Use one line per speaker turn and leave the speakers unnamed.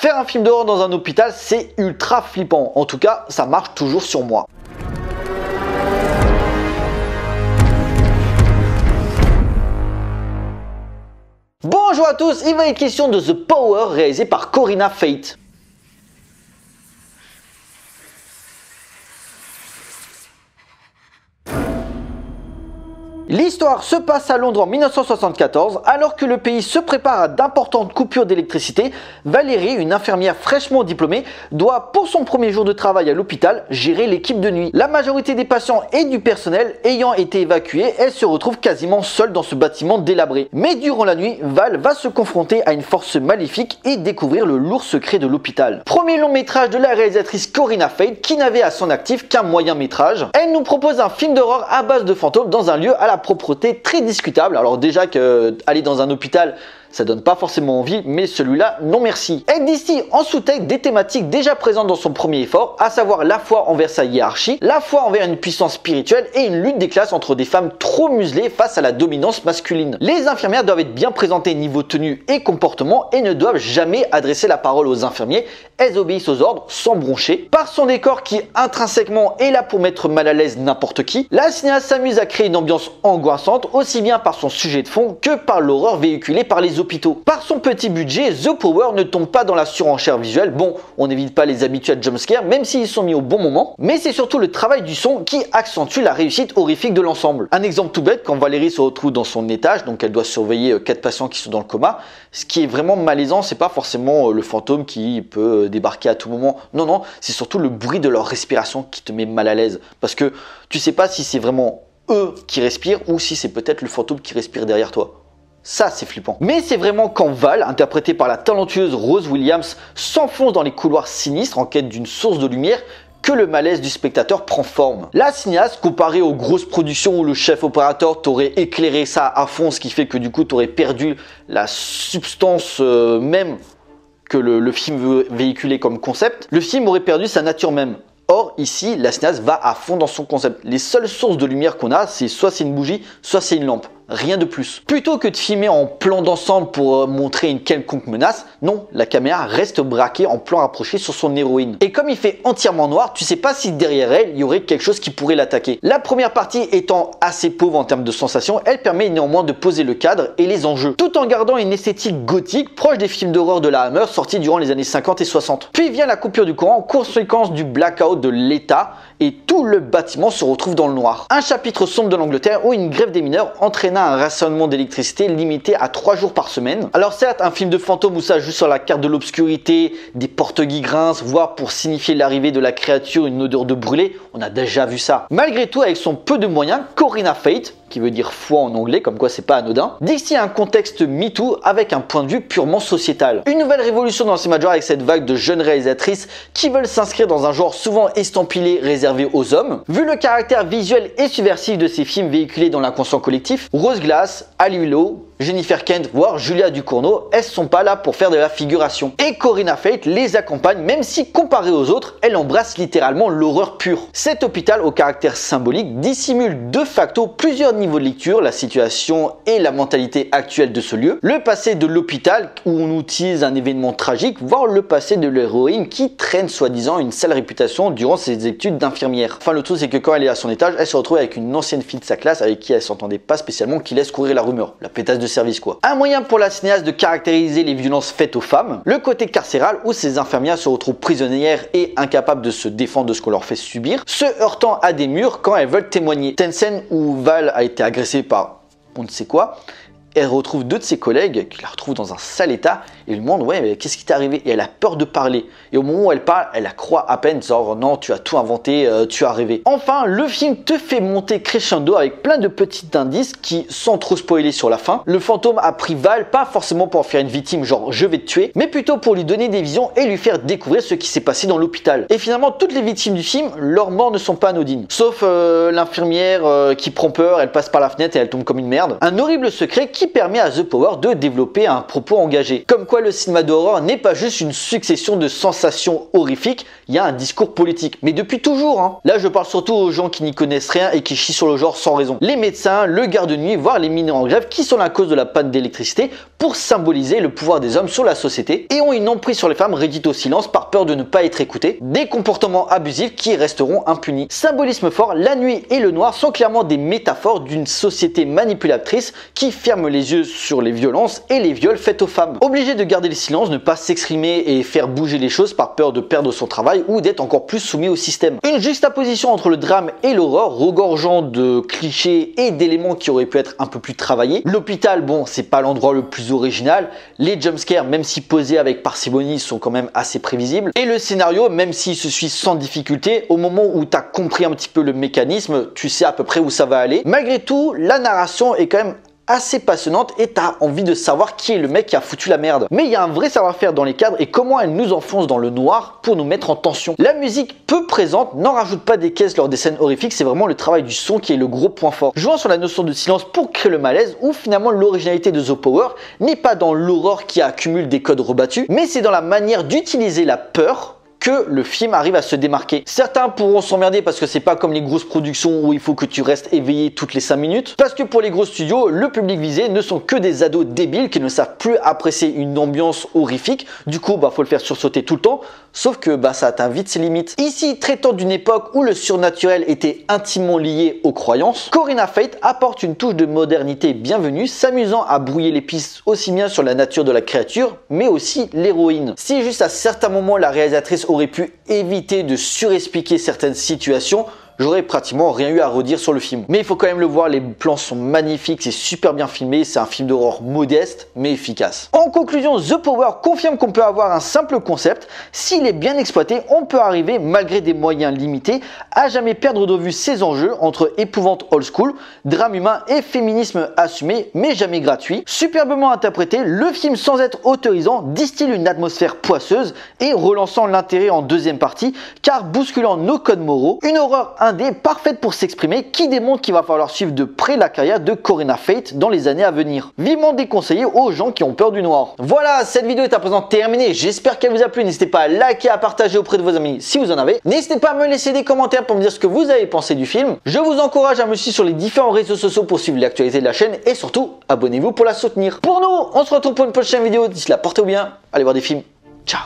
Faire un film d'horreur dans un hôpital, c'est ultra flippant. En tout cas, ça marche toujours sur moi. Bonjour à tous, il va être question de The Power réalisé par Corinna Fate. L'histoire se passe à Londres en 1974, alors que le pays se prépare à d'importantes coupures d'électricité. Valérie, une infirmière fraîchement diplômée, doit pour son premier jour de travail à l'hôpital gérer l'équipe de nuit. La majorité des patients et du personnel ayant été évacués, elle se retrouve quasiment seule dans ce bâtiment délabré. Mais durant la nuit, Val va se confronter à une force maléfique et découvrir le lourd secret de l'hôpital. Premier long métrage de la réalisatrice Corinna Fate, qui n'avait à son actif qu'un moyen métrage. Elle nous propose un film d'horreur à base de fantômes dans un lieu à la propreté très discutable. Alors déjà que aller dans un hôpital, ça donne pas forcément envie, mais celui-là, non merci. Elle distille en sous-texte des thématiques déjà présentes dans son premier effort, à savoir la foi envers sa hiérarchie, la foi envers une puissance spirituelle et une lutte des classes entre des femmes trop muselées face à la dominance masculine. Les infirmières doivent être bien présentées niveau tenue et comportement et ne doivent jamais adresser la parole aux infirmiers. Elles obéissent aux ordres sans broncher. Par son décor qui intrinsèquement est là pour mettre mal à l'aise n'importe qui, la cinéaste s'amuse à créer une ambiance angoissante aussi bien par son sujet de fond que par l'horreur véhiculée par les hôpitaux. Par son petit budget, The Power ne tombe pas dans la surenchère visuelle. Bon, on n'évite pas les habitués de jumpscare, même s'ils sont mis au bon moment, mais c'est surtout le travail du son qui accentue la réussite horrifique de l'ensemble. Un exemple tout bête, quand Valérie se retrouve dans son étage, donc elle doit surveiller 4 patients qui sont dans le coma, ce qui est vraiment malaisant, c'est pas forcément le fantôme qui peut débarquer à tout moment. Non, non, c'est surtout le bruit de leur respiration qui te met mal à l'aise, parce que tu sais pas si c'est vraiment eux qui respirent ou si c'est peut-être le fantôme qui respire derrière toi. Ça, c'est flippant. Mais c'est vraiment quand Val, interprétée par la talentueuse Rose Williams, s'enfonce dans les couloirs sinistres en quête d'une source de lumière que le malaise du spectateur prend forme. La cinéaste, comparée aux grosses productions où le chef opérateur t'aurait éclairé ça à fond, ce qui fait que du coup t'aurais perdu la substance même que le film veut véhiculer comme concept, le film aurait perdu sa nature même. Or, ici, la cinéaste va à fond dans son concept. Les seules sources de lumière qu'on a, c'est soit c'est une bougie, soit c'est une lampe. Rien de plus. Plutôt que de filmer en plan d'ensemble pour montrer une quelconque menace, non, la caméra reste braquée en plan rapproché sur son héroïne. Et comme il fait entièrement noir, tu sais pas si derrière elle, il y aurait quelque chose qui pourrait l'attaquer. La première partie étant assez pauvre en termes de sensations, elle permet néanmoins de poser le cadre et les enjeux, tout en gardant une esthétique gothique proche des films d'horreur de la Hammer sortis durant les années 50 et 60. Puis vient la coupure du courant, conséquence du blackout de l'État, et tout le bâtiment se retrouve dans le noir. Un chapitre sombre de l'Angleterre où une grève des mineurs entraîna un rationnement d'électricité limité à 3 jours par semaine. Alors certes, un film de fantôme où ça joue sur la carte de l'obscurité, des portes qui grincent, voire pour signifier l'arrivée de la créature une odeur de brûlé, on a déjà vu ça. Malgré tout, avec son peu de moyens, Corinna Fate, qui veut dire foi en anglais, comme quoi c'est pas anodin, d'ici un contexte MeToo avec un point de vue purement sociétal. Une nouvelle révolution dans le cinéma avec cette vague de jeunes réalisatrices qui veulent s'inscrire dans un genre souvent estampillé réservé aux hommes. Vu le caractère visuel et subversif de ces films véhiculés dans l'inconscient collectif, Rose Glass, Ali Willow, Jennifer Kent, voire Julia Ducournau, elles sont pas là pour faire de la figuration. Et Corinna Fate les accompagne, même si comparée aux autres, elle embrasse littéralement l'horreur pure. Cet hôpital au caractère symbolique dissimule de facto plusieurs niveaux de lecture, la situation et la mentalité actuelle de ce lieu, le passé de l'hôpital où on utilise un événement tragique, voire le passé de l'héroïne qui traîne soi-disant une sale réputation durant ses études d'infirmière. Enfin, le truc c'est que quand elle est à son étage, elle se retrouve avec une ancienne fille de sa classe avec qui elle s'entendait pas spécialement, qui laisse courir la rumeur, la pétasse de service quoi. Un moyen pour la cinéaste de caractériser les violences faites aux femmes, le côté carcéral où ces infirmières se retrouvent prisonnières et incapables de se défendre de ce qu'on leur fait subir, se heurtant à des murs quand elles veulent témoigner. C'est une scène où Val a été agressée par on ne sait quoi. Elle retrouve 2 de ses collègues qui la retrouvent dans un sale état et lui demandent ouais mais qu'est-ce qui t'est arrivé, et elle a peur de parler, et au moment où elle parle elle la croit à peine, genre non tu as tout inventé, tu as rêvé. Enfin le film te fait monter crescendo avec plein de petits indices qui, sans trop spoiler sur la fin, le fantôme a pris Val pas forcément pour en faire une victime genre je vais te tuer, mais plutôt pour lui donner des visions et lui faire découvrir ce qui s'est passé dans l'hôpital. Et finalement toutes les victimes du film, leurs morts ne sont pas anodines, sauf l'infirmière qui prend peur, elle passe par la fenêtre et elle tombe comme une merde. Un horrible secret qui qui permet à The Power de développer un propos engagé. Comme quoi le cinéma d'horreur n'est pas juste une succession de sensations horrifiques, il y a un discours politique, mais depuis toujours hein. Là je parle surtout aux gens qui n'y connaissent rien et qui chient sur le genre sans raison. Les médecins, le garde de nuit, voire les mineurs en grève qui sont la cause de la panne d'électricité pour symboliser le pouvoir des hommes sur la société et ont une emprise sur les femmes réduite au silence par peur de ne pas être écoutées, des comportements abusifs qui resteront impunis. Symbolisme fort, la nuit et le noir sont clairement des métaphores d'une société manipulatrice qui ferme les yeux sur les violences et les viols faits aux femmes. Obligé de garder le silence, ne pas s'exprimer et faire bouger les choses par peur de perdre son travail ou d'être encore plus soumis au système. Une juxtaposition entre le drame et l'horreur, regorgeant de clichés et d'éléments qui auraient pu être un peu plus travaillés. L'hôpital, bon, c'est pas l'endroit le plus original. Les jumpscares, même si posés avec parcimonie, sont quand même assez prévisibles. Et le scénario, même s'il se suit sans difficulté, au moment où tu as compris un petit peu le mécanisme, tu sais à peu près où ça va aller. Malgré tout, la narration est quand même assez passionnante et t'as envie de savoir qui est le mec qui a foutu la merde. Mais il y a un vrai savoir-faire dans les cadres et comment elle nous enfonce dans le noir pour nous mettre en tension. La musique peu présente n'en rajoute pas des caisses lors des scènes horrifiques, c'est vraiment le travail du son qui est le gros point fort. Jouant sur la notion de silence pour créer le malaise, où finalement l'originalité de The Power n'est pas dans l'horreur qui accumule des codes rebattus, mais c'est dans la manière d'utiliser la peur que le film arrive à se démarquer. Certains pourront s'emmerder parce que c'est pas comme les grosses productions où il faut que tu restes éveillé toutes les 5 minutes. Parce que pour les gros studios, le public visé ne sont que des ados débiles qui ne savent plus apprécier une ambiance horrifique. Du coup, faut le faire sursauter tout le temps. Sauf que ça atteint vite ses limites. Ici, traitant d'une époque où le surnaturel était intimement lié aux croyances, Corinna Fate apporte une touche de modernité bienvenue, s'amusant à brouiller les pistes aussi bien sur la nature de la créature, mais aussi l'héroïne. Si juste à certains moments la réalisatrice aurait pu éviter de surexpliquer certaines situations, j'aurais pratiquement rien eu à redire sur le film. Mais il faut quand même le voir, les plans sont magnifiques, c'est super bien filmé, c'est un film d'horreur modeste mais efficace. En conclusion, The Power confirme qu'on peut avoir un simple concept, s'il est bien exploité, on peut arriver, malgré des moyens limités, à jamais perdre de vue ses enjeux entre épouvante old school, drame humain et féminisme assumé mais jamais gratuit. Superbement interprété, le film sans être autorisant distille une atmosphère poisseuse et relançant l'intérêt en deuxième partie, car bousculant nos codes moraux, une horreur indé parfaite pour s'exprimer qui démontre qu'il va falloir suivre de près la carrière de Corinna Fate dans les années à venir. Vivement déconseillé aux gens qui ont peur du noir. Voilà, cette vidéo est à présent terminée, j'espère qu'elle vous a plu, n'hésitez pas à liker, à partager auprès de vos amis si vous en avez. N'hésitez pas à me laisser des commentaires pour me dire ce que vous avez pensé du film. Je vous encourage à me suivre sur les différents réseaux sociaux pour suivre l'actualité de la chaîne et surtout, abonnez-vous pour la soutenir. Pour nous, on se retrouve pour une prochaine vidéo, d'ici là, portez-vous bien, allez voir des films, ciao.